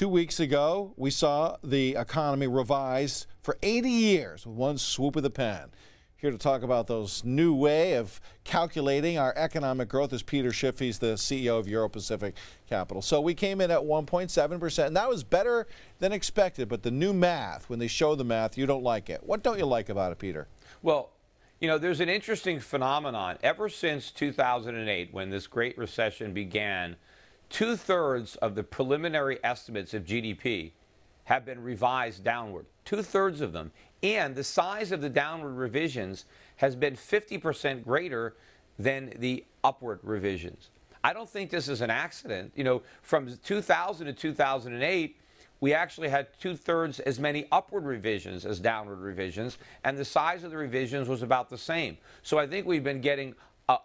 2 weeks ago, we saw the economy revised for 80 years with one swoop of the pen. Here to talk about those new way of calculating our economic growth is Peter Schiff. He's the CEO of Euro Pacific Capital. So we came in at 1.7%, and that was better than expected. But the new math, when they show the math, you don't like it. What don't you like about it, Peter? Well, you know, there's an interesting phenomenon. Ever since 2008, when this Great Recession began, 2/3 of the preliminary estimates of GDP have been revised downward. 2/3 of them. And the size of the downward revisions has been 50% greater than the upward revisions. I don't think this is an accident. You know, from 2000 to 2008, we actually had 2/3 as many upward revisions as downward revisions, and the size of the revisions was about the same. So I think we've been getting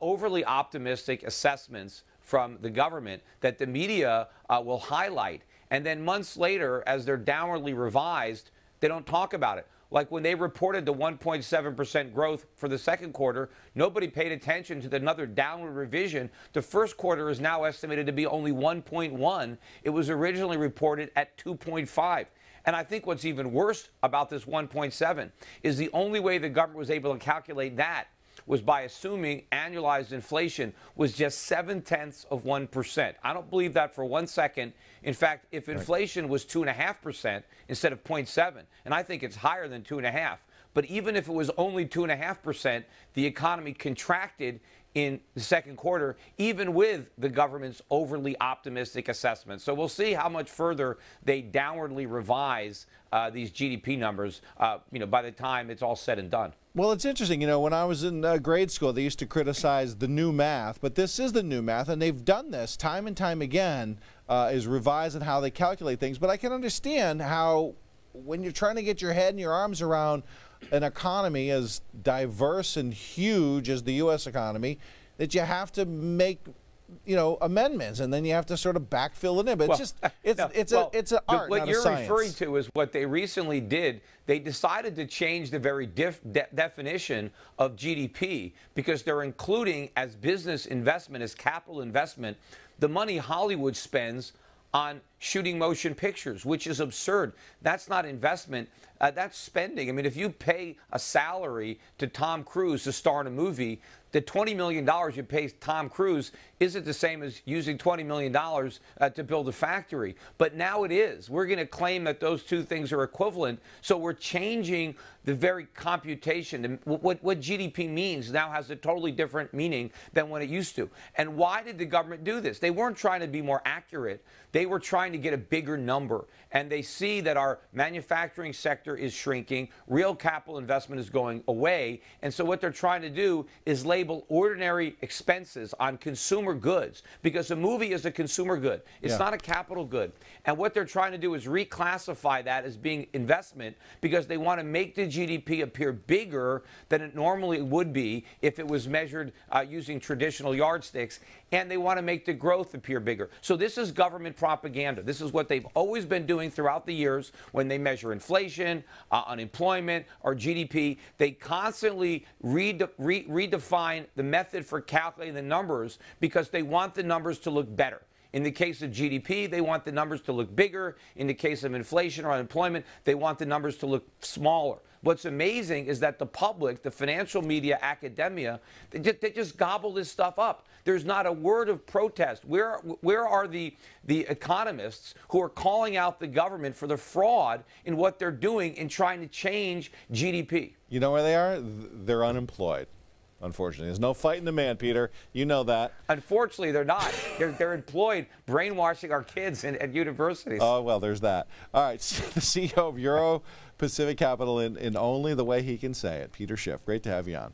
overly optimistic assessments from the government that the media will highlight. And then months later, as they're downwardly revised, they don't talk about it. Like when they reported the 1.7% growth for the second quarter, nobody paid attention to another downward revision. The first quarter is now estimated to be only 1.1. It was originally reported at 2.5. And I think what's even worse about this 1.7 is the only way the government was able to calculate that was by assuming annualized inflation was just 0.7%. I don't believe that for 1 second. In fact, if inflation was 2.5% instead of 0.7, and I think it's higher than 2.5, but even if it was only 2.5%, the economy contracted in the second quarter, even with the government's overly optimistic assessments. So we'll see how much further they downwardly revise these GDP numbers, by the time it's all said and done. Well, it's interesting. You know, when I was in grade school, they used to criticize the new math, but this is the new math, and they've done this time and time again, is revising how they calculate things. But I can understand how, when you're trying to get your head and your arms around an economy as diverse and huge as the U.S. economy, that you have to make, amendments, and then you have to sort of backfill it in. But it's an art, what not you're a science. referring to is what they recently did. They decided to change the very definition of GDP because they're including as business investment, as capital investment, the money Hollywood spends on shooting motion pictures, which is absurd. That's not investment. That's spending. I mean, if you pay a salary to Tom Cruise to star in a movie, the $20 million you pay Tom Cruise isn't the same as using $20 million to build a factory. But now it is. We're going to claim that those two things are equivalent. So we're changing the very computation. What GDP means now has a totally different meaning than when it used to. And why did the government do this? They weren't trying to be more accurate. They were trying to get a bigger number. And they see that our manufacturing sector is shrinking. Real capital investment is going away. And so what they're trying to do is label ordinary expenses on consumer goods, because a movie is a consumer good. It's not a capital good. And what they're trying to do is reclassify that as being investment, because they want to make the GDP appear bigger than it normally would be if it was measured using traditional yardsticks. And they want to make the growth appear bigger. So this is government propaganda. This is what they've always been doing throughout the years when they measure inflation, unemployment, or GDP. They constantly redefine the method for calculating the numbers because they want the numbers to look better. In the case of GDP, they want the numbers to look bigger. In the case of inflation or unemployment, they want the numbers to look smaller. What's amazing is that the public, the financial media, academia, they just gobble this stuff up. There's not a word of protest. Where are the economists who are calling out the government for the fraud in what they're doing in trying to change GDP? You know where they are? They're unemployed. Unfortunately, there's no fighting the man, Peter. You know that. Unfortunately, they're not. They're employed brainwashing our kids at universities. Oh, well, there's that. All right, the CEO of Euro Pacific Capital in only the way he can say it, Peter Schiff. Great to have you on.